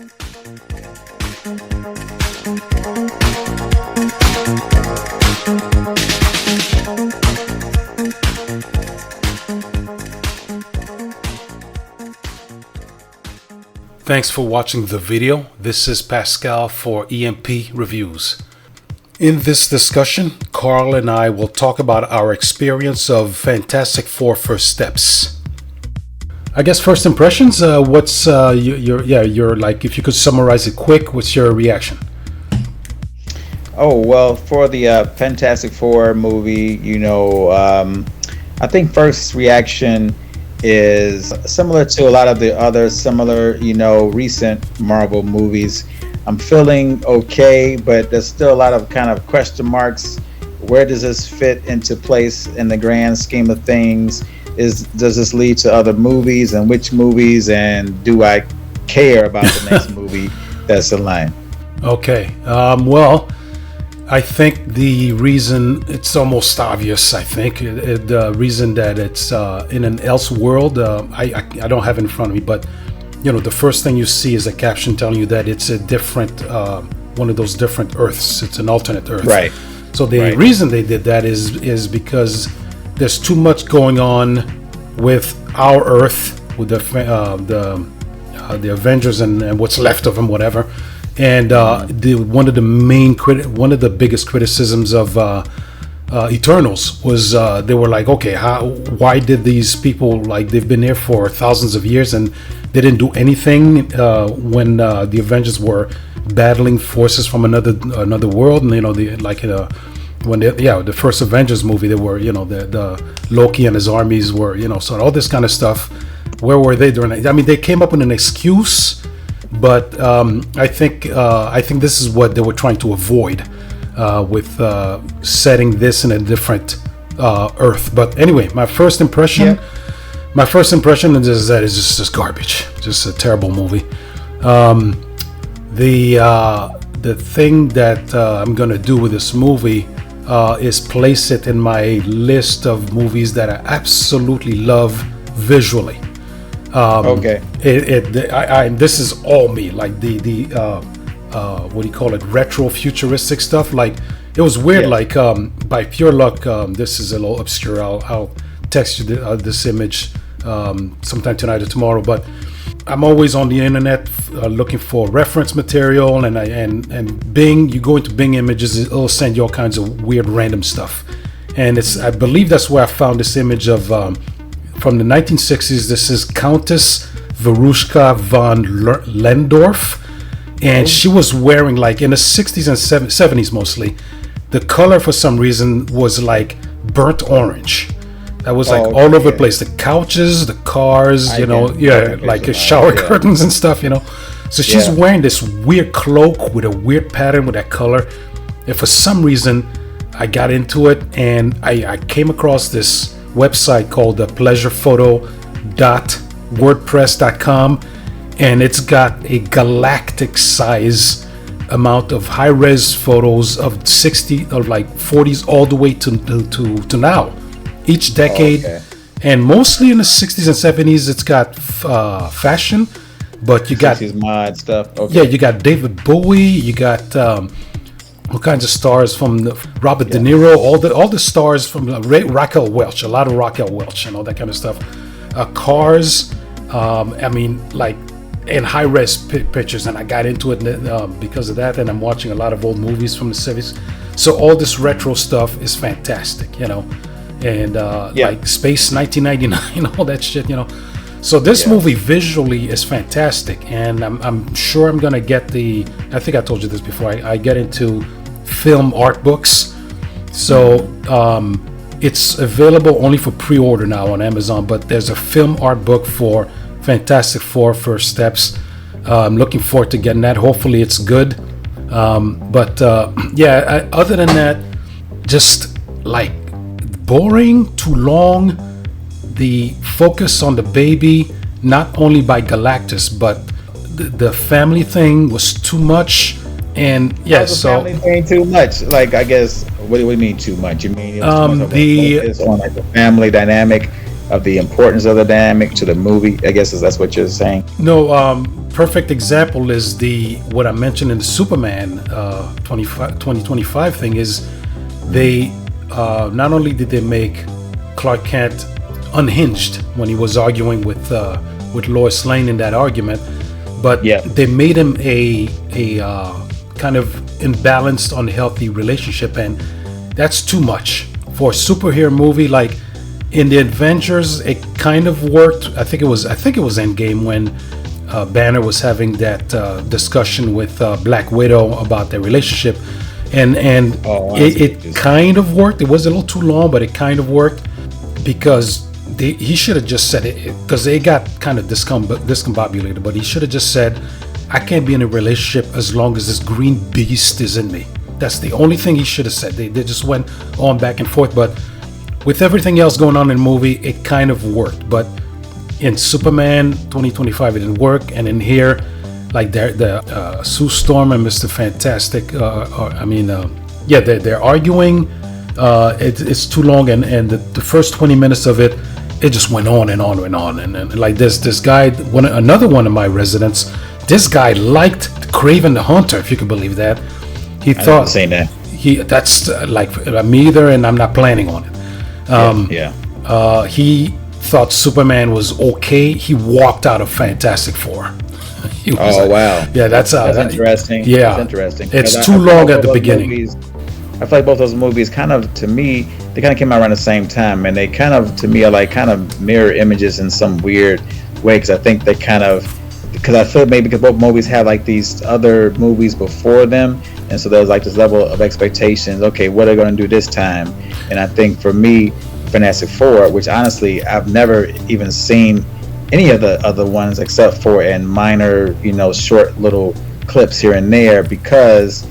Thanks for watching the video. This is Pascal for EMP Reviews. In this discussion, Carl and I will talk about our experience of Fantastic Four First Steps. I guess first impressions, what's your like, if you could summarize it quick, what's your reaction? Oh, well, for the Fantastic Four movie, I think first reaction is similar to a lot of the other similar, recent Marvel movies. I'm feeling okay, but there's still a lot of kind of question marks. Where does this fit into place in the grand scheme of things? Does this lead to other movies, and which movies, and do I care about the next movie that's in line? Okay, well, I think the reason, it's almost obvious. I think the reason that it's in an else world, I don't have it in front of me, but the first thing you see is a caption telling you that it's a different, one of those different Earths. It's an alternate Earth. Right. So the reason they did that is because there's too much going on with our Earth, with the Avengers and what's left of them, whatever. And one of the biggest criticisms of Eternals was they were like, okay, why did these people, like, they've been there for thousands of years and they didn't do anything when the Avengers were battling forces from another world, and when the first Avengers movie, they were the Loki and his armies were so all this kind of stuff. Where were they during that? I mean, they came up with an excuse. But I think this is what they were trying to avoid with setting this in a different Earth. But anyway, my first impression is that it's just garbage, just a terrible movie. The thing that I'm gonna do with this movie is place it in my list of movies that I absolutely love visually. Okay. This is all me, like the what do you call it, retro futuristic stuff. Like, it was weird. Yes. Like by pure luck, this is a little obscure. I'll text you this image sometime tonight or tomorrow. But I'm always on the internet looking for reference material, and Bing. You go into Bing Images, it'll send you all kinds of weird random stuff. And I believe that's where I found this image of. From the 1960s, this is Countess Veruschka von Lendorf, and she was wearing, like, in the 60s and 70s mostly, the color for some reason was like burnt orange. That was like all over the place. The couches, the cars, like shower curtains and stuff, So she's wearing this weird cloak with a weird pattern with that color. And for some reason, I got into it, and I came across this website called pleasurephoto.wordpress.com, and it's got a galactic size amount of high-res photos of 40s all the way to now, each decade. And mostly in the 60s and 70s it's got fashion, but you got mod stuff. You got David Bowie, you got all kinds of stars from Robert De Niro, all the stars from Raquel Welch, a lot of Raquel Welch and all that kind of stuff. Cars, and high-res pictures, and I got into it because of that, and I'm watching a lot of old movies from the 70s. So all this retro stuff is fantastic, and like Space 1999, all that shit, So this movie visually is fantastic, and I'm sure I'm gonna get I think I told you this before, I get into film art books, so it's available only for pre-order now on Amazon, but there's a film art book for Fantastic Four First Steps. I'm looking forward to getting that. Hopefully it's good, other than that, just like boring, too long. The focus on the baby, not only by Galactus, but the family thing was too much. And family thing too much. Like, I guess, what do you mean too much? You mean focus on like the family dynamic of the importance of the dynamic to the movie. I guess that's what you're saying. No, perfect example is what I mentioned in the Superman 2025 thing is they not only did they make Clark Kent unhinged when he was arguing with Lois Lane in that argument, but they made him a kind of imbalanced, unhealthy relationship, and that's too much for a superhero movie. Like in the Avengers, it kind of worked. I think it was Endgame when Banner was having that discussion with Black Widow about their relationship, and it kind of worked. It was a little too long, but it kind of worked because he should have just said it, because they got kind of discombobulated. But he should have just said, "I can't be in a relationship as long as this green beast is in me." That's the only thing he should have said. They just went on back and forth, but with everything else going on in the movie, it kind of worked. But in Superman 2025, it didn't work, and in here, like the Sue Storm and Mr. Fantastic, they're arguing. It's too long, and the first 20 minutes of it just went on and on and on, and like this guy, another one of my residents, this guy liked Kraven the Hunter, if you can believe that. He thought saying that that's like me either, and I'm not planning on it. He thought Superman was okay. He walked out of Fantastic Four. Wow. Yeah, that's interesting. Yeah, that's interesting. It's too long at the beginning. I feel like both those movies kind of, to me, they kind of came out around the same time, and they kind of, to me, are like kind of mirror images in some weird way, because I think they kind of, because I feel maybe because both movies have like these other movies before them, and so there's like this level of expectations. Okay, what are they going to do this time? And I think for me, Fantastic Four, which honestly I've never even seen any of the other ones except for in minor, short little clips here and there, because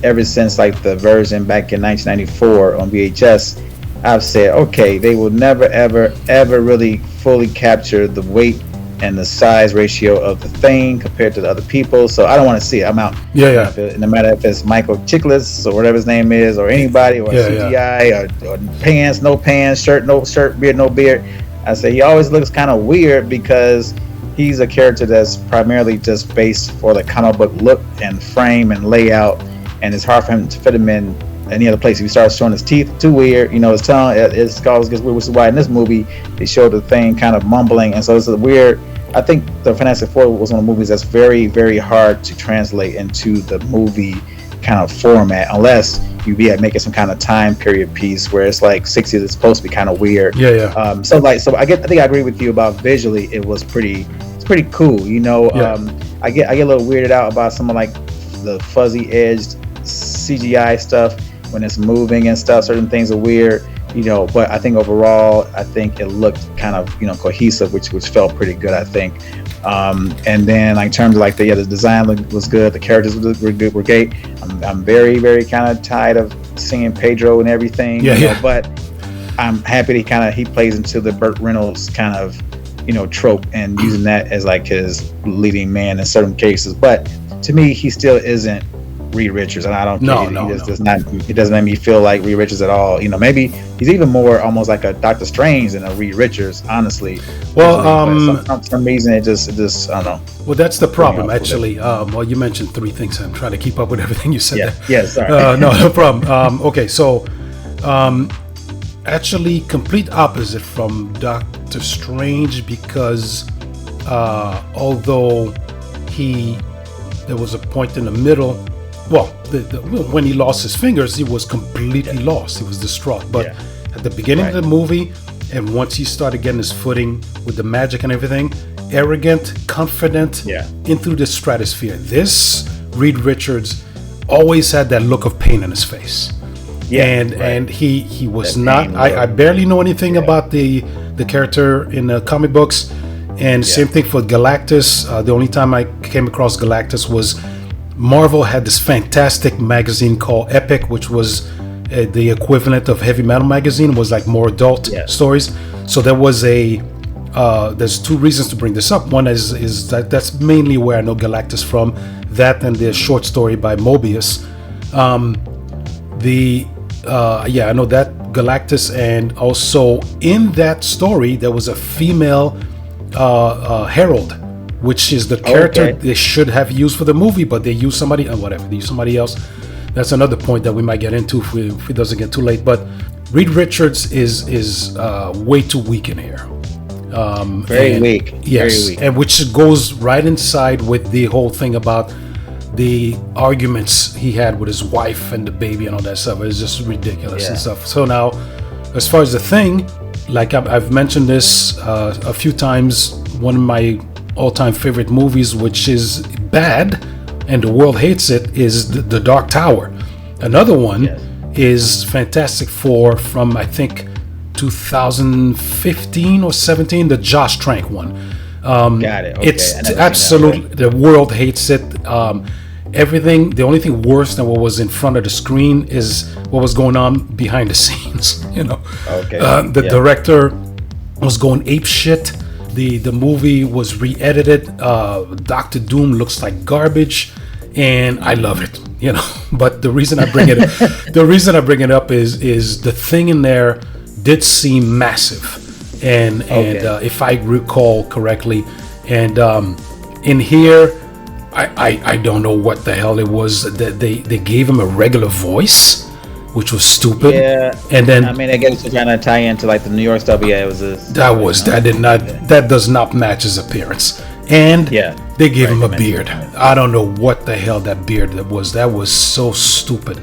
ever since like the version back in 1994 on VHS, I've said, okay, they will never ever really fully capture the weight and the size ratio of the Thing compared to the other people, so I don't want to see it. I'm out. No matter if it's Michael Chiklis or whatever his name is, or anybody, or CGI, or pants, no pants, shirt, no shirt, beard, no beard. I say he always looks kind of weird because he's a character that's primarily just based for the comic book look and frame and layout, and it's hard for him to fit him in any other place. If he starts showing his teeth, too weird. His tongue, his skull gets weird, which is why in this movie they showed the Thing kind of mumbling, and so it's a weird. I think the Fantastic Four was one of the movies that's very, very hard to translate into the movie kind of format, unless you be making some kind of time period piece where it's like 60s. It's supposed to be kind of weird. So I think I agree with you about visually. It's pretty cool. I get a little weirded out about some of like the fuzzy edged CGI stuff when it's moving and stuff. Certain things are weird. But I think overall, it looked kind of, cohesive, which felt pretty good, I think. And then like, in terms of like the design was good, the characters were great. I'm very, very kind of tired of seeing Pedro and everything. But I'm happy that he plays into the Burt Reynolds kind of, trope, and using that as like his leading man in certain cases. But to me, he still isn't Reed Richards, and I don't think it doesn't make me feel like Reed Richards at all. Maybe he's even more almost like a Doctor Strange than a Reed Richards, honestly. Well, for some reason it just I don't know. Well, that's the problem, actually. Well, you mentioned three things. I'm trying to keep up with everything you said. Sorry. No problem. Okay, so actually, complete opposite from Doctor Strange, because although there was a point in the middle. Well, when he lost his fingers, he was completely lost. He was distraught. But at the beginning of the movie, and once he started getting his footing with the magic and everything, arrogant, confident, into the stratosphere. This Reed Richards always had that look of pain in his face. And he was not. I barely know anything about the character in the comic books. And same thing for Galactus. The only time I came across Galactus was Marvel had this fantastic magazine called Epic, which was the equivalent of Heavy Metal magazine. It was like more adult stories. So there was there's two reasons to bring this up. One is that's mainly where I know Galactus from. That and the short story by Mobius. I know that Galactus, and also in that story there was a female Herald, which is the character they should have used for the movie, but they used somebody whatever. They used somebody else. That's another point that we might get into if it doesn't get too late. But Reed Richards is way too weak in here. Very weak. Yes, very weak. and which goes right inside with the whole thing about the arguments he had with his wife and the baby and all that stuff. It's just ridiculous and stuff. So now, as far as The Thing, like I've mentioned this a few times, one of my all-time favorite movies, which is bad and the world hates it, is The Dark Tower. Another one is Fantastic Four from, I think, 2015 or 17, the Josh Trank one. Got it. Okay. It's absolutely, the world hates it. Everything, the only thing worse than what was in front of the screen is what was going on behind the scenes. The director was going ape shit. The movie was re-edited. Doctor Doom looks like garbage, and I love it. But the reason I bring it up is the Thing in there did seem massive, and if I recall correctly, and in here, I don't know what the hell it was that they gave him a regular voice, which was stupid. Yeah, and then I guess they're trying to tie into like the New York stuff. Yeah, it was that does not match his appearance, and they gave him a beard. I don't know what the hell that beard was. That was so stupid.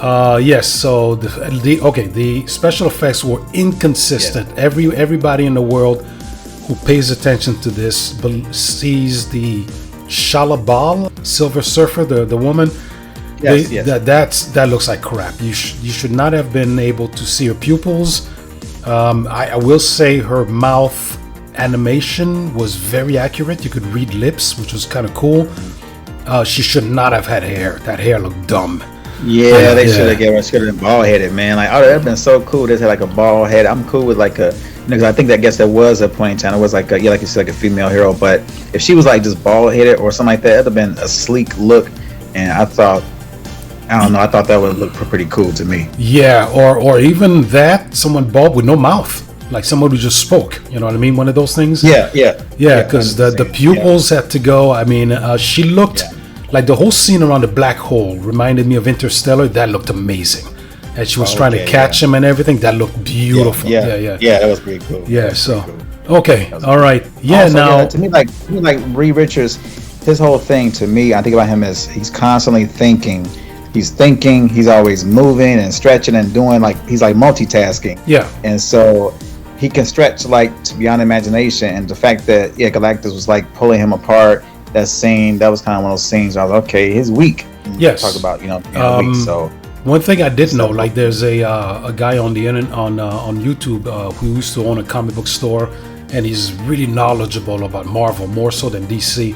Yes. So the special effects were inconsistent. Everybody in the world who pays attention to this sees the Shalabal, Silver Surfer, the woman. That looks like crap. You should not have been able to see her pupils. I will say her mouth animation was very accurate. You could read lips, which was kind of cool. She should not have had hair. That hair looked dumb. Yeah, they should have given her. Should have been bald headed, man. Like, that'd have been so cool. They had like a bald head. I'm cool with like a, because I think that there was a point in time. It was like like you said, like a female hero. But if she was like just bald headed or something like that, it'd have been a sleek look. And I thought that would look pretty cool to me. Yeah, or even that, someone bald with no mouth, like someone who just spoke. You know what I mean? One of those things. Yeah. Because the pupils had to go. I mean, she looked. Like the whole scene around the black hole reminded me of Interstellar. That looked amazing. And she was trying to catch him and everything. That looked beautiful. Yeah, that was pretty cool. Yeah, so okay, all right. Yeah, also, now to me, like Reed Richards, his whole thing to me, I think about him as he's constantly thinking. He's always moving and stretching and doing, like he's like multitasking. Yeah. And so he can stretch like to beyond imagination. And the fact that Galactus was like pulling him apart. That scene, that was kind of one of those scenes where I was okay, he's weak. Yes. Talk about weak. So one thing I did know, like there's a guy on the internet on YouTube who used to own a comic book store, and he's really knowledgeable about Marvel, more so than DC.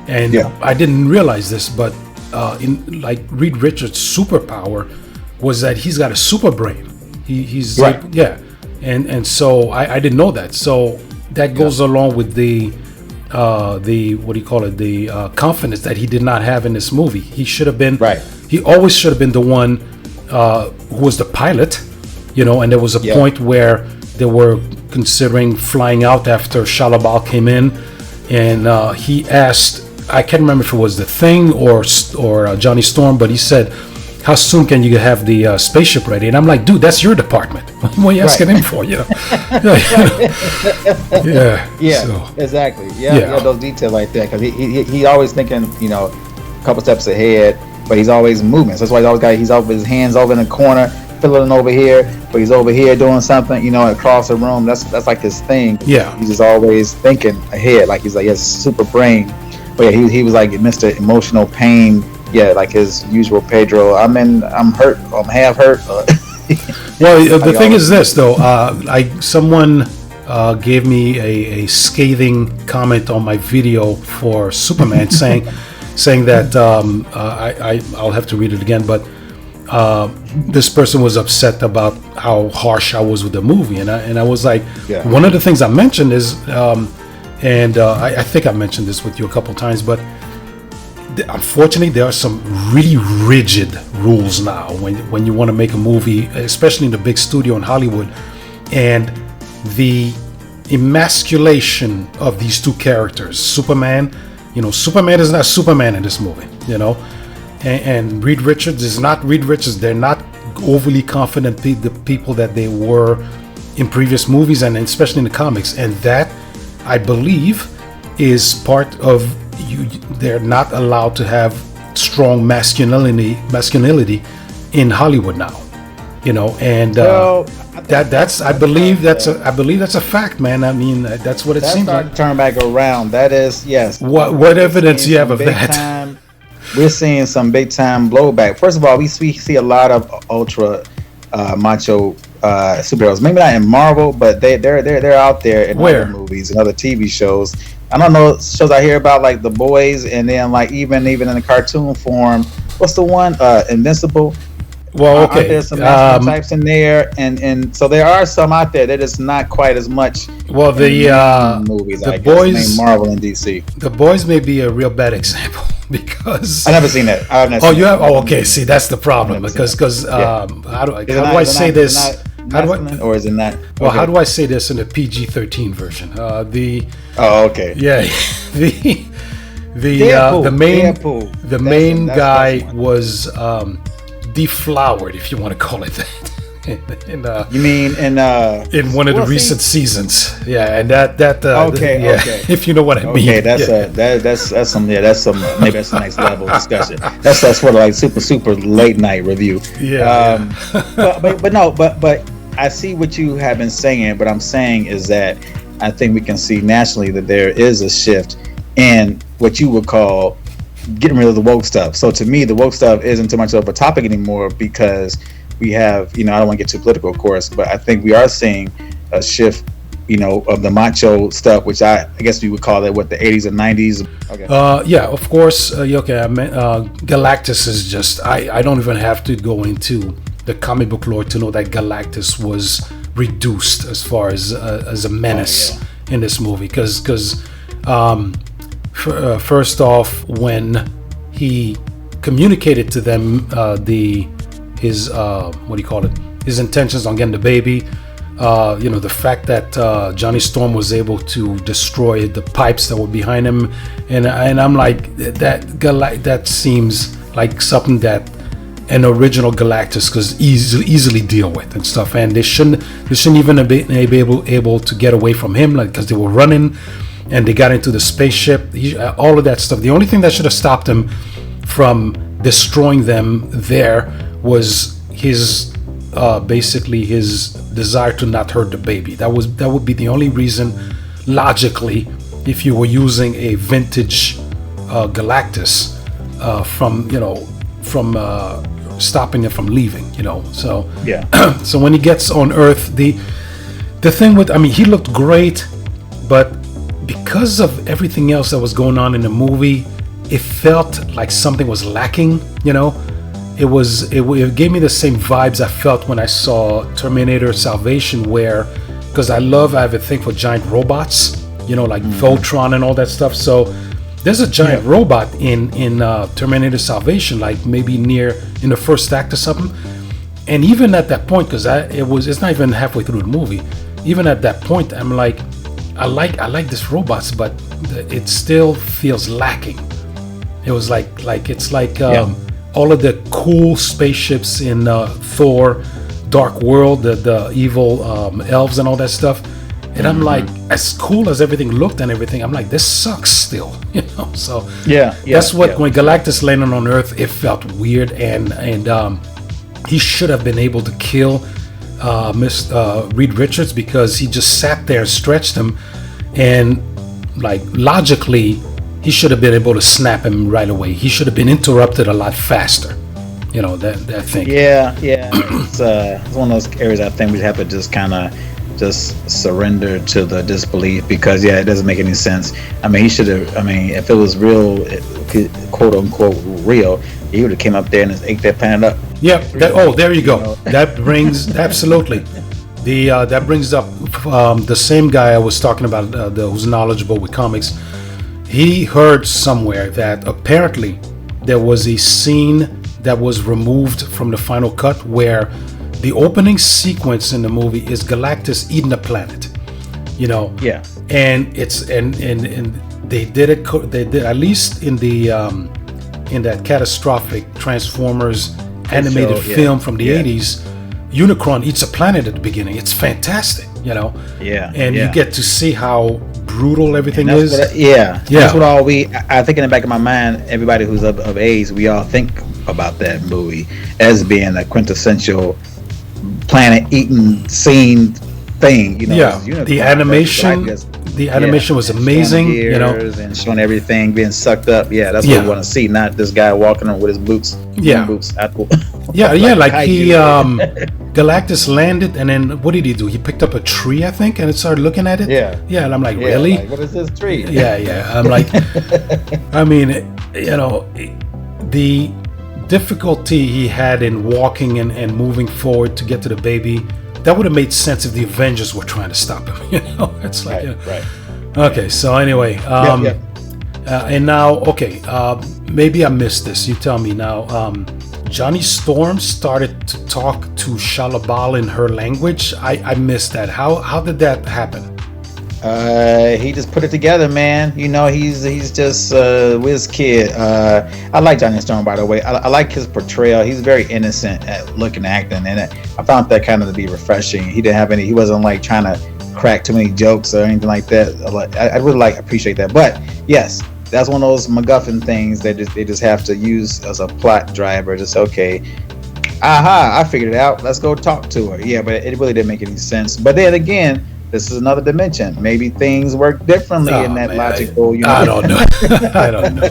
And I didn't realize this, but in like Reed Richards' superpower was that he's got a super brain. He's right. Like, and so I didn't know that. So that goes along with the confidence that he did not have in this movie. He should have been he always should have been the one who was the pilot, and there was a point where they were considering flying out after Shalabal came in, and he asked, I can't remember if it was the Thing or Johnny Storm, but he said, how soon can you have the spaceship ready? And I'm like, dude, that's your department. What are you asking him for? Exactly. Yeah, those details like that, because he always thinking, a couple steps ahead, but he's always moving. So that's why he's over his hands over in the corner, fiddling over here, but he's over here doing something, across the room. That's like his thing. Yeah, he's just always thinking ahead, like he's like, he has a super brain. But yeah, he was like Mr. Emotional Pain. Yeah, like his usual Pedro. I'm hurt. I'm half hurt. Well, the thing is this, though. Someone gave me a scathing comment on my video for Superman, saying that I'll have to read it again, but this person was upset about how harsh I was with the movie, and I was like, one of the things I mentioned is, I think I mentioned this with you a couple times, but unfortunately, there are some really rigid rules now when you want to make a movie, especially in the big studio in Hollywood, and the emasculation of these two characters. Superman, Superman is not Superman in this movie, and Reed Richards is not Reed Richards. They're not overly confident the people that they were in previous movies, and especially in the comics. And that, I believe, is part of they're not allowed to have strong masculinity in Hollywood now, and I believe that's a fact, man. I mean, that's what it seems like. To turn back around. That is, yes. What evidence you have of that? We're seeing some big time blowback. First of all, we see a lot of ultra macho superheroes. Maybe not in Marvel, but they're out there in other movies and other TV shows. I don't know, shows I hear about like The Boys, and then like even in the cartoon form. What's the one? Invincible. Well, okay. There's some types in there, and so there are some out there that is not quite as much. Well, the movies, the I Boys, guess, Marvel and DC. The Boys may be a real bad example because I never seen that. You have? Oh, okay. See, that's the problem because how do I say this? Or is it not? Well, how do I say this in the PG-13 version? Okay. Yeah, the main guy was deflowered, if you want to call it that. You mean in one of the recent seasons? Yeah, and that okay. If you know what I mean. Okay, that's some maybe that's a next level discussion. That's sort of like super late night review. Yeah. But I see what you have been saying. But I'm saying is that I think we can see nationally that there is a shift in what you would call getting rid of the woke stuff. So to me, the woke stuff isn't too much of a topic anymore because we have, I don't want to get too political, of course, but I think we are seeing a shift, of the macho stuff, which I guess we would call it the 80s and 90s. Okay. Yeah, of course. Okay, I meant Galactus is just, I don't even have to go into the comic book lore to know that Galactus was reduced as far as a menace in this movie because first off, when he communicated to them his his intentions on getting the baby, the fact that Johnny Storm was able to destroy the pipes that were behind him, and I'm like that seems like something that an original Galactus could easily deal with and stuff, and they shouldn't even be able to get away from him, like, because they were running and they got into the spaceship, all of that stuff. The only thing that should have stopped him from destroying them there was his basically his desire to not hurt the baby. That would be the only reason, logically, if you were using a vintage Galactus from stopping it from leaving, So yeah. So when he gets on Earth, the thing with, he looked great, but because of everything else that was going on in the movie, it felt like something was lacking. It gave me the same vibes I felt when I saw Terminator Salvation, where, because I have a thing for giant robots, like Voltron and all that stuff. So there's a giant robot in Terminator Salvation, like maybe in the first act or something. And even at that point, because it's not even halfway through the movie, even at that point, I'm like, I like this robots, but it still feels lacking. It was like it's like all of the cool spaceships in Thor Dark World, the evil elves and all that stuff. And I'm like, as cool as everything looked and everything, I'm like, this sucks still, So that's what when Galactus landed on Earth, it felt weird, and he should have been able to kill Reed Richards, because he just sat there and stretched him, and like logically, he should have been able to snap him right away. He should have been interrupted a lot faster. That thing. Yeah. It's one of those areas I think we have to just kind of surrender to the disbelief, because it doesn't make any sense. He should have. If it was real, quote unquote real, he would have came up there and just ate that planet up. Yeah. There you go. That brings absolutely. That brings up the same guy I was talking about, who's knowledgeable with comics. He heard somewhere that apparently there was a scene that was removed from the final cut, where the opening sequence in the movie is Galactus eating a planet, you know. Yeah. And it's and they did it. They did, at least in the in that catastrophic Transformers animated film from the 80s. Unicron eats a planet at the beginning. It's fantastic, you know. Yeah. And you get to see how brutal everything that's is. That's what all I think in the back of my mind, everybody who's of age, we all think about that movie as being a quintessential planet eating scene thing, you know. The animation was amazing, you know, and showing everything being sucked up. That's what we want to see, not this guy walking on with his boots. Boots. Like he Galactus landed, and then what did he do? He picked up a tree, I think, and it started looking at it. And I'm like, really? Like, what is this tree? I'm like, I mean, you know, the difficulty he had in walking and moving forward to get to the baby, that would have made sense if the Avengers were trying to stop him. You know, it's like, right. Okay, so anyway, and now, maybe I missed this. You tell me now. Johnny Storm started to talk to Shalla-Bal in her language. I missed that. How did that happen? He just put it together, man. You know, he's just whiz kid. I like Johnny Storm, by the way. I like his portrayal. He's very innocent at looking, acting, and I found that kind of to be refreshing. He didn't have any. He wasn't like trying to crack too many jokes or anything like that. I really appreciate that. But yes, that's one of those MacGuffin things that they just have to use as a plot driver. Just I figured it out. Let's go talk to her. Yeah, but it really didn't make any sense. But then again, this is another dimension. Maybe things work differently in that logical. I don't know. I don't know.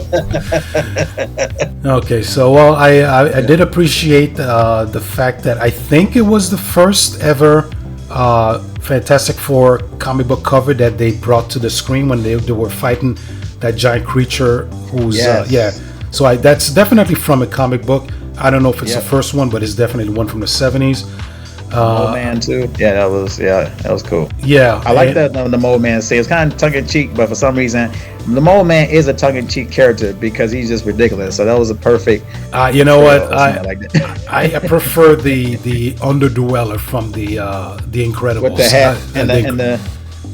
Okay, so well, I did appreciate the fact that I think it was the first ever Fantastic Four comic book cover that they brought to the screen when they were fighting that giant creature. Who's So that's definitely from a comic book. I don't know if it's the first one, but it's definitely one from the 70s. Mole Man too. That was cool. Yeah, I like that the Mole Man say it's kind of tongue in cheek, but for some reason, the Mole Man is a tongue in cheek character because he's just ridiculous. So that was a perfect. You know what? I prefer the Underdweller from the Incredibles with the hat and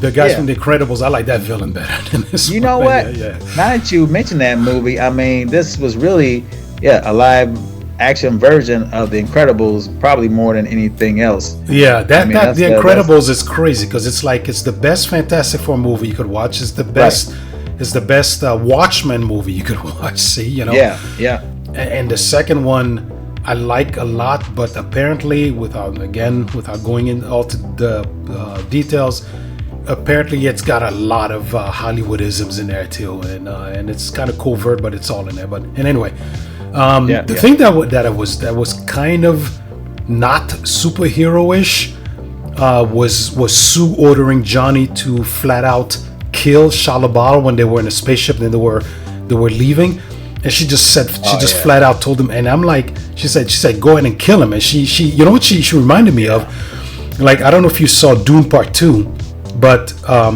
the guys from the Incredibles. I like that villain better than this. You know what? Now that you mentioned that movie, I mean, this was really a live action version of the Incredibles, probably more than anything else. The Incredibles is crazy because it's the best Fantastic Four movie you could watch. It's the best. It's the best Watchmen movie you could watch. See, you know. And the second one I like a lot, but apparently, without going into all the details, apparently it's got a lot of Hollywoodisms in there too, and it's kind of covert, but it's all in there. But anyway. The thing that was kind of not superhero-ish was Sue ordering Johnny to flat out kill Shalla-Bal when they were in a spaceship and they were leaving, and she just flat out told him. And I'm like, she said go ahead and kill him. And she you know what she reminded me of, like, I don't know if you saw Dune Part 2, but I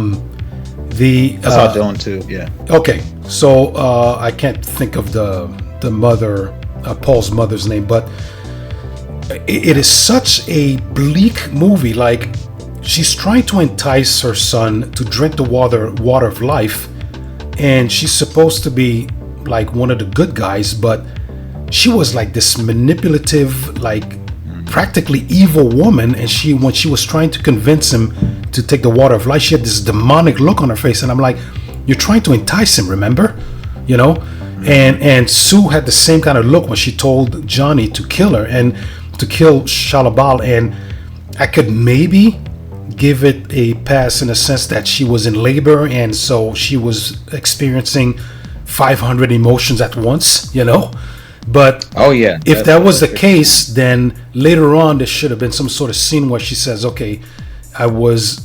saw Dune 2. Okay, so I can't think of the mother, Paul's mother's name, but it is such a bleak movie. Like, she's trying to entice her son to drink the water of life, and she's supposed to be like one of the good guys, but she was like this manipulative, like practically evil woman. And when she was trying to convince him to take the water of life, she had this demonic look on her face, and I'm like, you're trying to entice him, remember? You know. And Sue had the same kind of look when she told Johnny to kill her and to kill Shalla-Bal. And I could maybe give it a pass in the sense that she was in labor, and so she was experiencing 500 emotions at once, you know. But if that was the case, then later on there should have been some sort of scene where she says, okay, I was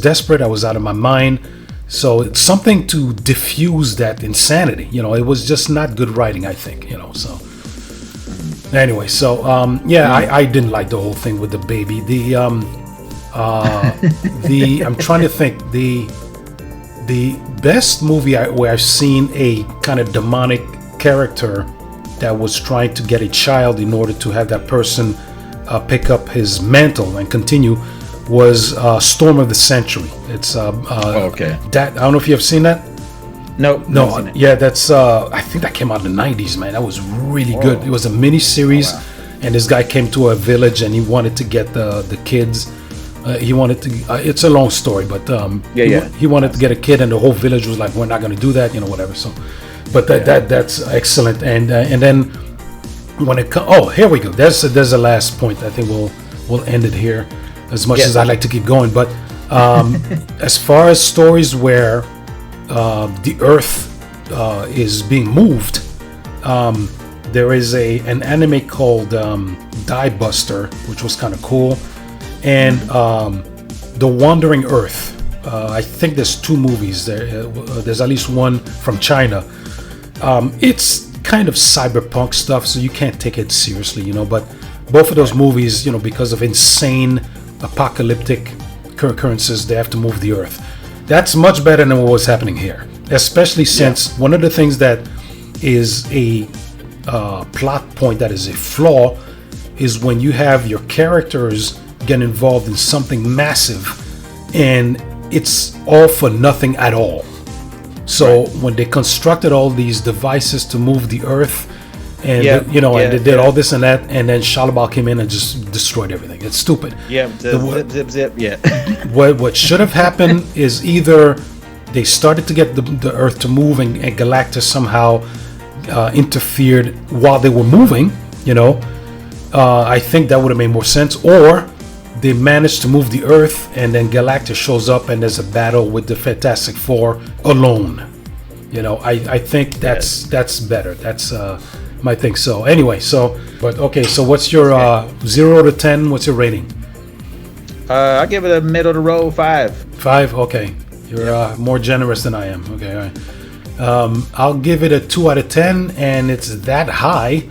desperate, I was out of my mind. So it's something to diffuse that insanity. You know, it was just not good writing, I think, you know. So anyway, so I didn't like the whole thing with the baby. I'm trying to think, the best movie where I've seen a kind of demonic character that was trying to get a child in order to have that person pick up his mantle and continue was Storm of the Century. It's okay. That I don't know if you have seen that. Nope, No, yeah, that's I think that came out in the 90s, man. That was really good. It was a mini series, and this guy came to a village and he wanted to get the kids. He wanted to. It's a long story, but he wanted to get a kid, and the whole village was like, "We're not going to do that," whatever. So, but that's excellent. And then when it comes, here we go. There's the last point. I think we'll end it here. As much as I like to keep going, but as far as stories where the Earth is being moved, there is an anime called Die Buster, which was kind of cool, and The Wandering Earth. I think there's 2 movies there. There's at least one from China. It's kind of cyberpunk stuff, so you can't take it seriously, but both of those movies, because of insane apocalyptic occurrences, they have to move the Earth. That's much better than what was happening here, especially since one of the things that is a plot point that is a flaw is when you have your characters get involved in something massive and it's all for nothing at all. So when they constructed all these devices to move the Earth, and and they did all this and that, and then Shalabal came in and just destroyed everything. It's stupid. Zip. Yeah. What should have happened is either they started to get the Earth to move, and Galactus somehow interfered while they were moving. I think that would have made more sense. Or they managed to move the Earth, and then Galactus shows up, and there's a battle with the Fantastic Four alone. I think that's better. That's my thing. So anyway, so what's your 0 to 10? What's your rating? I give it a middle of the road 5. 5. Okay, you're more generous than I am. Okay, all right. I'll give it a 2 out of 10, and it's that high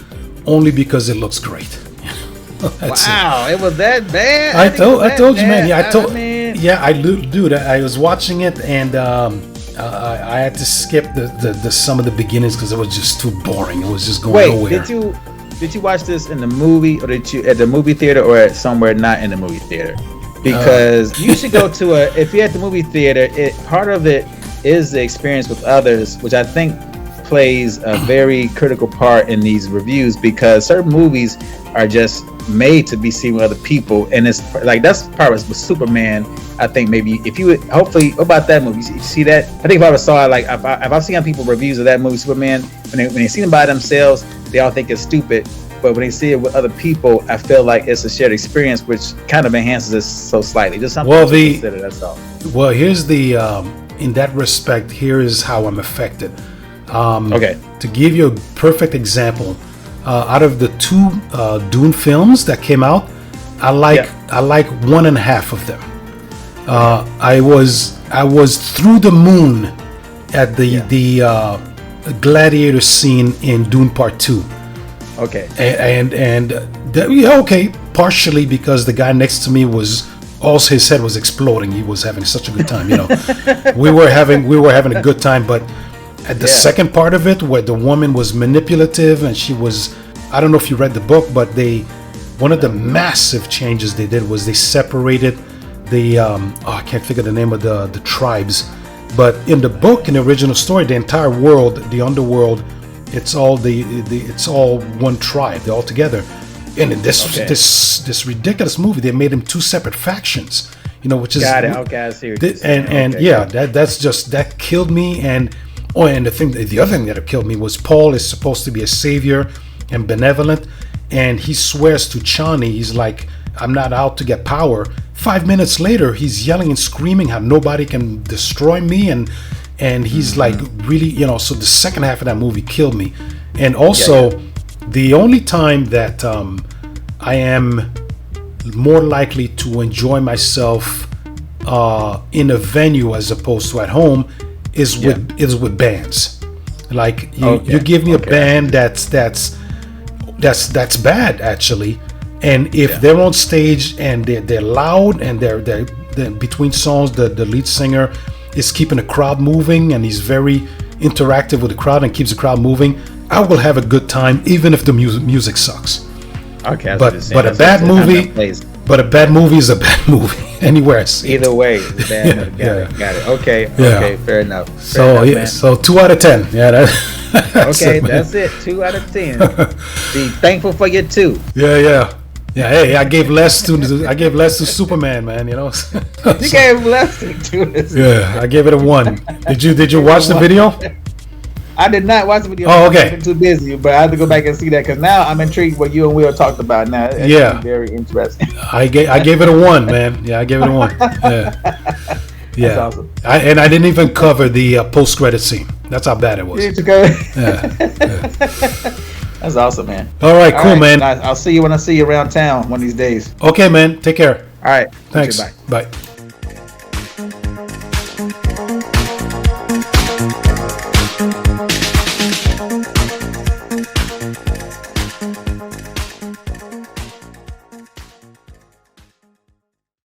only because it looks great. Wow, it was that bad. I told you, man. Yeah, dude. I was watching it, and I had to skip the some of the beginnings because it was just too boring. It was just going nowhere. Did you watch this in the movie, or did you at the movie theater, or at somewhere not in the movie theater? Because you should go to if you're at the movie theater, part of it is the experience with others, which I think plays a very critical part in these reviews, because certain movies are just made to be seen with other people, and it's like that's part of it with Superman. I think maybe if you would, hopefully, what about that movie? You see that? I think if I ever saw it, like if I've seen people reviews of that movie, Superman, when they see them by themselves, they all think it's stupid. But when they see it with other people, I feel like it's a shared experience, which kind of enhances it so slightly. Just something to consider. That's all. Well, here's the in that respect. Here is how I'm affected. To give you a perfect example, out of the 2 Dune films that came out, I like 1.5 of them. I was through the moon at the gladiator scene in Dune Part 2. Okay. Partially because the guy next to me all his head was exploding. He was having such a good time. We were having a good time, but at the second part of it, where the woman was manipulative and she was, I don't know if you read the book, but one of the massive changes they did was they separated the I can't think of the name of the tribes, but in the book, in the original story, the entire world, the underworld, it's all it's all one tribe. They're all together. And in this ridiculous movie, they made them 2 separate factions. Which is okay, I see what you're saying. That killed me. And the other thing that killed me was Paul is supposed to be a savior and benevolent, and he swears to Chani, he's like, I'm not out to get power. 5 minutes later, he's yelling and screaming how nobody can destroy me, and he's like really, so the second half of that movie killed me. And also, the only time that I am more likely to enjoy myself in a venue as opposed to at home is with bands. Like you give me a band that's bad actually, and if they're on stage and they're loud and they're between songs, the lead singer is keeping the crowd moving and he's very interactive with the crowd and keeps the crowd moving, I will have a good time even if the music sucks. Okay, I But was just saying, a that's bad the time movie, and place. but a bad movie is a bad movie anywhere I see it. Either way, it's bad. Yeah, Got it. Okay, Yeah. okay, fair enough. Fair So enough, yeah, man. so 2 out of 10. Yeah, that's Okay, it, man. that's it. 2 out of 10. Be thankful for your 2. Yeah. Hey, I gave less to Superman, man. You know. You gave less than 2. Yeah, I gave it a 1. Did you watch the video? I did not watch the video. Oh, okay. I've been too busy, but I have to go back and see that because now I'm intrigued what you and Will talked about. Now, it's Yeah. very interesting. I gave it a 1, man. Yeah, I gave it a 1. Yeah. Yeah. That's awesome. I didn't even cover the post-credit scene. That's how bad it was. You need to go. Yeah. That's awesome, man. All right, All cool, right, man. I'll see you when I see you around town one of these days. Okay, man. Take care. All right. Thanks. Okay, bye. Bye.